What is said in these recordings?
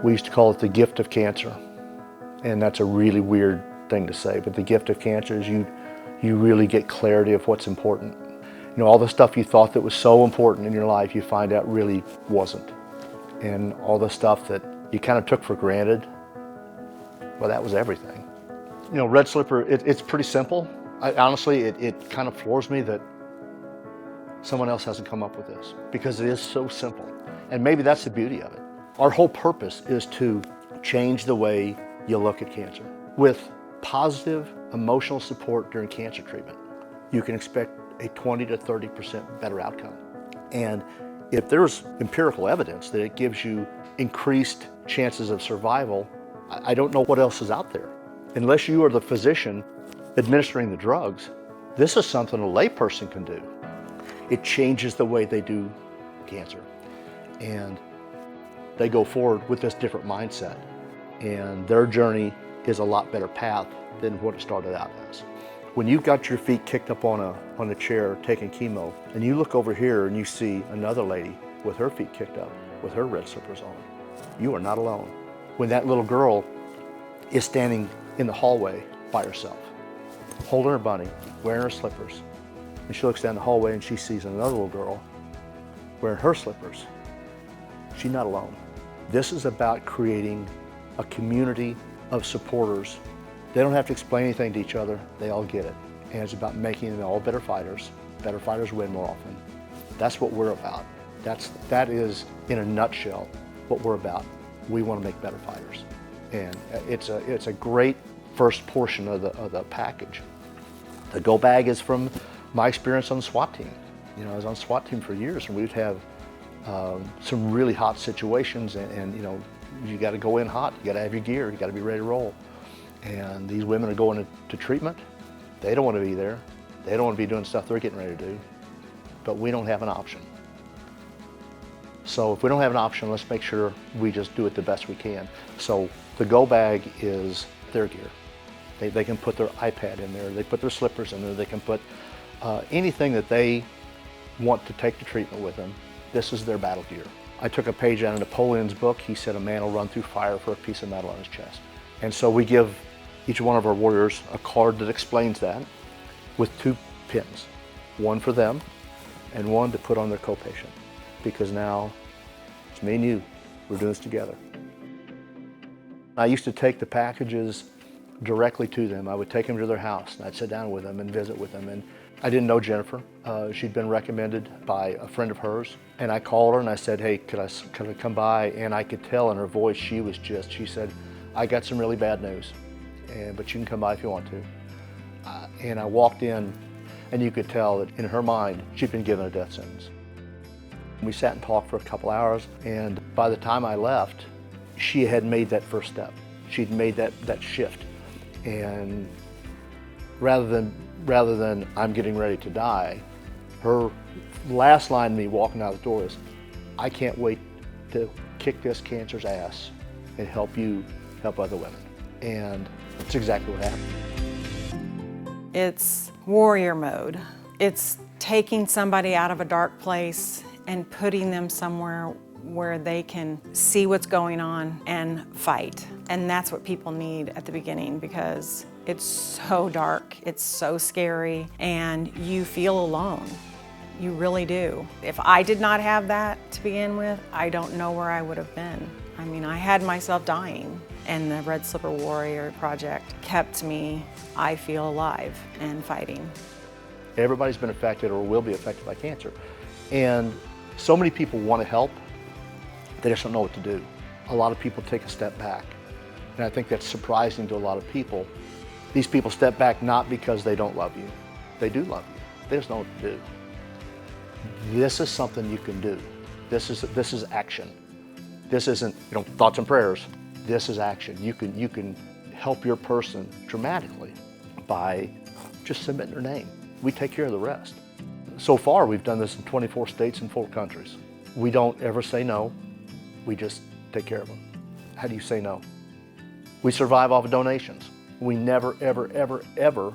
We used to call it the gift of cancer. And that's a really weird thing to say, but the gift of cancer is you really get clarity of what's important. You know, all the stuff you thought that was so important in your life, you find out really wasn't. And all the stuff that you kind of took for granted, well, that was everything. You know, Red Slipper, it's pretty simple. Honestly, it kind of floors me that someone else hasn't come up with this, because it is so simple. And maybe that's the beauty of it. Our whole purpose is to change the way you look at cancer. With positive emotional support during cancer treatment, you can expect a 20 to 30% better outcome. And if there's empirical evidence that it gives you increased chances of survival, I don't know what else is out there. Unless you are the physician administering the drugs, this is something a layperson can do. It changes the way they do cancer. And they go forward with this different mindset. And their journey is a lot better path than what it started out as. When you've got your feet kicked up on a chair taking chemo, and you look over here and you see another lady with her feet kicked up, with her red slippers on, you are not alone. When that little girl is standing in the hallway by herself, holding her bunny, wearing her slippers, and she looks down the hallway and she sees another little girl wearing her slippers, she's not alone. This is about creating a community of supporters. They don't have to explain anything to each other, they all get it. And it's about making them all better fighters. Better fighters win more often. That's what we're about. That is, in a nutshell, what we're about. We want to make better fighters. And it's a great first portion of the package. The Go Bag is from my experience on the SWAT team. You know, I was on the SWAT team for years, and we'd have some really hot situations, and you know, you got to go in hot. You got to have your gear. You got to be ready to roll. And these women are going to treatment. They don't want to be there. They don't want to be doing stuff they're getting ready to do. But we don't have an option. So if we don't have an option, let's make sure we just do it the best we can. So the Go Bag is their gear. They can put their iPad in there. They put their slippers in there. They can put anything that they want to take to treatment with them. This is their battle gear. I took a page out of Napoleon's book. He said a man will run through fire for a piece of metal on his chest. And so we give each one of our warriors a card that explains that with 2 pins, one for them and one to put on their co-patient. Because now it's me and you, we're doing this together. I used to take the packages directly to them. I would take them to their house and I'd sit down with them and visit with them. And I didn't know Jennifer. She'd been recommended by a friend of hers. And I called her and I said, hey, could I come by? And I could tell in her voice, she said, I got some really bad news, but you can come by if you want to. And I walked in and you could tell that in her mind, she'd been given a death sentence. We sat and talked for a couple hours, and by the time I left, she had made that first step. She'd made that shift. And rather than I'm getting ready to die, her last line to me walking out the door is, I can't wait to kick this cancer's ass and help you help other women. And it's exactly what happened. It's warrior mode. It's taking somebody out of a dark place and putting them somewhere where they can see what's going on and fight. And that's what people need at the beginning, because it's so dark, it's so scary, and you feel alone. You really do. If I did not have that to begin with, I don't know where I would have been. I mean, I had myself dying, and the Red Slipper Warrior Project kept me, I feel, alive and fighting. Everybody's been affected or will be affected by cancer. And so many people want to help, they just don't know what to do. A lot of people take a step back. And I think that's surprising to a lot of people. These people step back not because they don't love you. They do love you. They just don't know what to do. This is something you can do. This is action. This isn't, thoughts and prayers. This is action. You can help your person dramatically by just submitting their name. We take care of the rest. So far, we've done this in 24 states and 4 countries. We don't ever say no. We just take care of them. How do you say no? We survive off of donations. We never, ever, ever, ever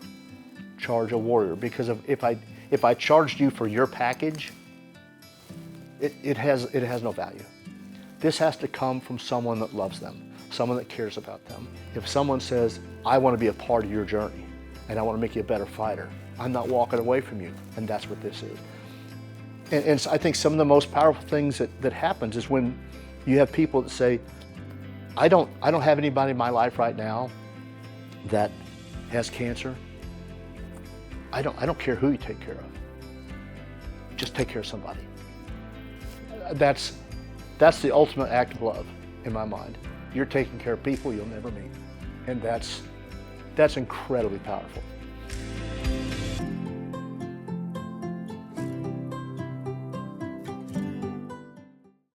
charge a warrior, because if I charged you for your package, it has no value. This has to come from someone that loves them, someone that cares about them. If someone says, I want to be a part of your journey and I want to make you a better fighter, I'm not walking away from you, and that's what this is. And I think some of the most powerful things that happens is when you have people that say, I don't have anybody in my life right now that has cancer. I don't care who you take care of. Just take care of somebody. That's the ultimate act of love in my mind. You're taking care of people you'll never meet. And that's incredibly powerful.